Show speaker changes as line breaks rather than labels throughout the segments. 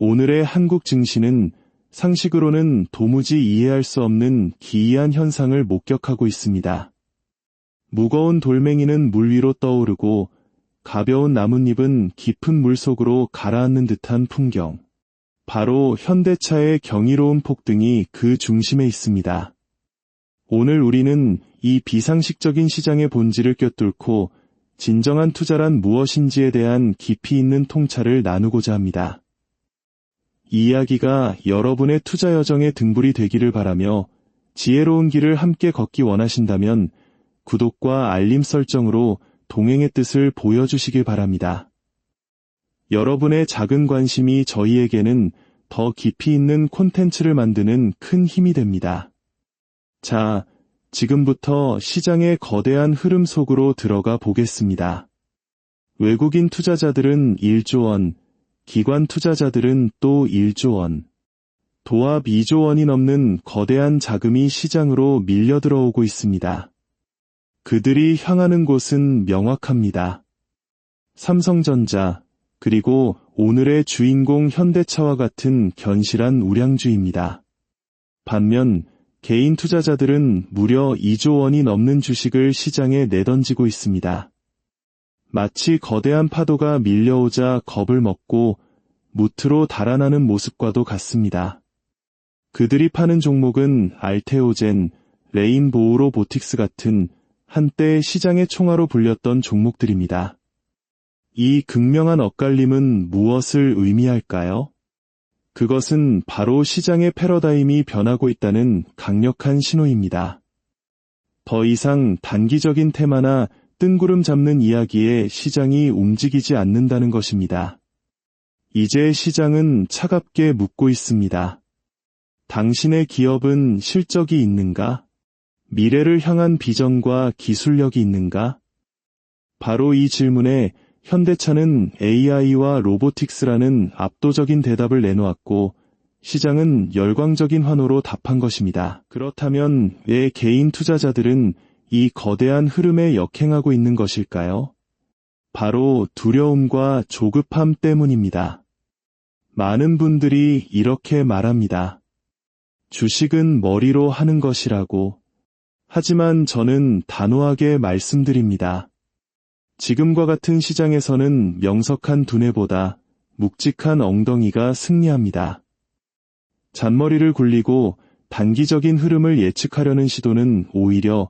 오늘의 한국 증시는 상식으로는 도무지 이해할 수 없는 기이한 현상을 목격하고 있습니다. 무거운 돌멩이는 물 위로 떠오르고 가벼운 나뭇잎은 깊은 물속으로 가라앉는 듯한 풍경. 바로 현대차의 경이로운 폭등이 그 중심에 있습니다. 오늘 우리는 이 비상식적인 시장의 본질을 꿰뚫고 진정한 투자란 무엇인지에 대한 깊이 있는 통찰을 나누고자 합니다. 이 이야기가 여러분의 투자 여정의 등불이 되기를 바라며 지혜로운 길을 함께 걷기 원하신다면 구독과 알림 설정으로 동행의 뜻을 보여주시길 바랍니다. 여러분의 작은 관심이 저희에게는 더 깊이 있는 콘텐츠를 만드는 큰 힘이 됩니다. 자, 지금부터 시장의 거대한 흐름 속으로 들어가 보겠습니다. 외국인 투자자들은 1조 원, 기관 투자자들은 또 1조 원, 도합 2조 원이 넘는 거대한 자금이 시장으로 밀려 들어오고 있습니다. 그들이 향하는 곳은 명확합니다. 삼성전자, 그리고 오늘의 주인공 현대차와 같은 견실한 우량주입니다. 반면 개인 투자자들은 무려 2조 원이 넘는 주식을 시장에 내던지고 있습니다. 마치 거대한 파도가 밀려오자 겁을 먹고 무트로 달아나는 모습과도 같습니다. 그들이 파는 종목은 알테오젠, 레인보우 로보틱스 같은 한때 시장의 총화로 불렸던 종목들입니다. 이 극명한 엇갈림은 무엇을 의미할까요? 그것은 바로 시장의 패러다임이 변하고 있다는 강력한 신호입니다. 더 이상 단기적인 테마나 뜬구름 잡는 이야기에 시장이 움직이지 않는다는 것입니다. 이제 시장은 차갑게 묻고 있습니다. 당신의 기업은 실적이 있는가? 미래를 향한 비전과 기술력이 있는가? 바로 이 질문에 현대차는 AI와 로보틱스라는 압도적인 대답을 내놓았고 시장은 열광적인 환호로 답한 것입니다. 그렇다면 왜 개인 투자자들은 이 거대한 흐름에 역행하고 있는 것일까요? 바로 두려움과 조급함 때문입니다. 많은 분들이 이렇게 말합니다. 주식은 머리로 하는 것이라고. 하지만 저는 단호하게 말씀드립니다. 지금과 같은 시장에서는 명석한 두뇌보다 묵직한 엉덩이가 승리합니다. 잔머리를 굴리고 단기적인 흐름을 예측하려는 시도는 오히려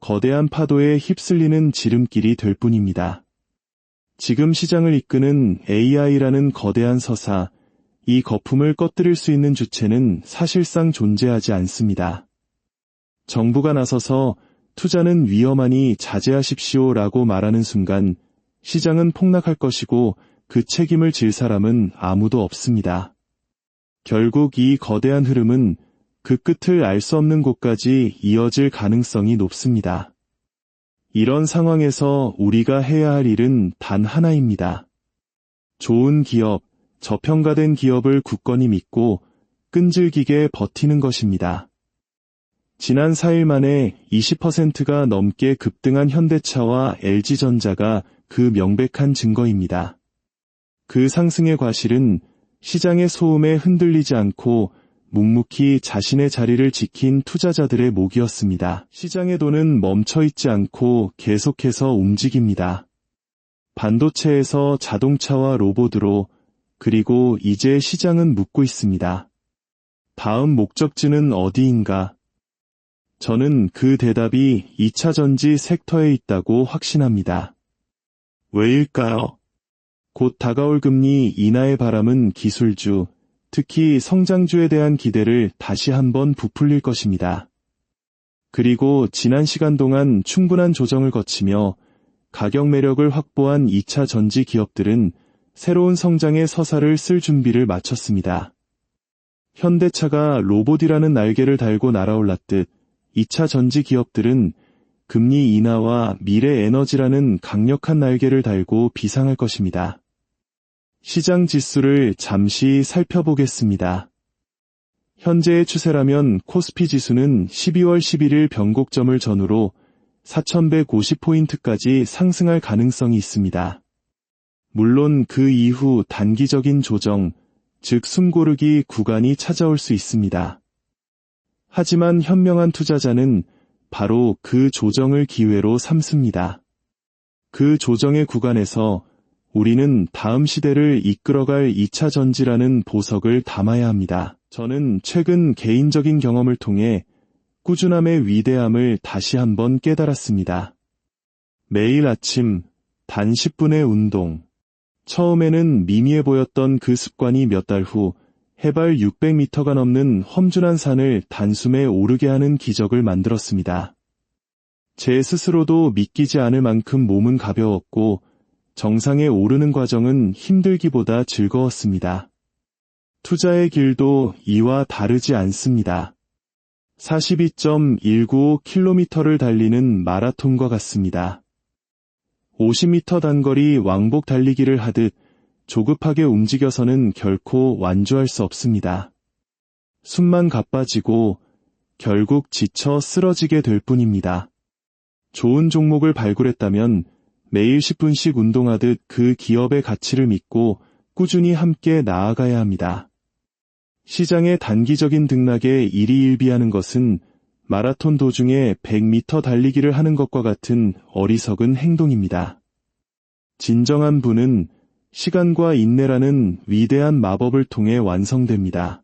거대한 파도에 휩쓸리는 지름길이 될 뿐입니다. 지금 시장을 이끄는 AI라는 거대한 서사, 이 거품을 꺼뜨릴 수 있는 주체는 사실상 존재하지 않습니다. 정부가 나서서 투자는 위험하니 자제하십시오라고 말하는 순간 시장은 폭락할 것이고 그 책임을 질 사람은 아무도 없습니다. 결국 이 거대한 흐름은 그 끝을 알 수 없는 곳까지 이어질 가능성이 높습니다. 이런 상황에서 우리가 해야 할 일은 단 하나입니다. 좋은 기업, 저평가된 기업을 굳건히 믿고 끈질기게 버티는 것입니다. 지난 4일 만에 20%가 넘게 급등한 현대차와 LG전자가 그 명백한 증거입니다. 그 상승의 과실은 시장의 소음에 흔들리지 않고 묵묵히 자신의 자리를 지킨 투자자들의 목이었습니다. 시장의 돈은 멈춰있지 않고 계속해서 움직입니다. 반도체에서 자동차와 로봇으로, 그리고 이제 시장은 묻고 있습니다. 다음 목적지는 어디인가? 저는 그 대답이 2차 전지 섹터에 있다고 확신합니다. 왜일까요? 곧 다가올 금리 인하의 바람은 기술주, 특히 성장주에 대한 기대를 다시 한번 부풀릴 것입니다. 그리고 지난 시간 동안 충분한 조정을 거치며 가격 매력을 확보한 2차 전지 기업들은 새로운 성장의 서사를 쓸 준비를 마쳤습니다. 현대차가 로봇이라는 날개를 달고 날아올랐듯 2차 전지 기업들은 금리 인하와 미래 에너지라는 강력한 날개를 달고 비상할 것입니다. 시장 지수를 잠시 살펴보겠습니다. 현재의 추세라면 코스피 지수는 12월 11일 변곡점을 전후로 4,150포인트까지 상승할 가능성이 있습니다. 물론 그 이후 단기적인 조정, 즉 숨고르기 구간이 찾아올 수 있습니다. 하지만 현명한 투자자는 바로 그 조정을 기회로 삼습니다. 그 조정의 구간에서 우리는 다음 시대를 이끌어갈 2차 전지라는 보석을 담아야 합니다. 저는 최근 개인적인 경험을 통해 꾸준함의 위대함을 다시 한번 깨달았습니다. 매일 아침 단 10분의 운동. 처음에는 미미해 보였던 그 습관이 몇 달 후 해발 600m가 넘는 험준한 산을 단숨에 오르게 하는 기적을 만들었습니다. 제 스스로도 믿기지 않을 만큼 몸은 가벼웠고 정상에 오르는 과정은 힘들기보다 즐거웠습니다. 투자의 길도 이와 다르지 않습니다. 42.195km를 달리는 마라톤과 같습니다. 50m 단거리 왕복 달리기를 하듯 조급하게 움직여서는 결코 완주할 수 없습니다. 숨만 가빠지고 결국 지쳐 쓰러지게 될 뿐입니다. 좋은 종목을 발굴했다면 매일 10분씩 운동하듯 그 기업의 가치를 믿고 꾸준히 함께 나아가야 합니다. 시장의 단기적인 등락에 일희일비하는 것은 마라톤 도중에 100m 달리기를 하는 것과 같은 어리석은 행동입니다. 진정한 부는 시간과 인내라는 위대한 마법을 통해 완성됩니다.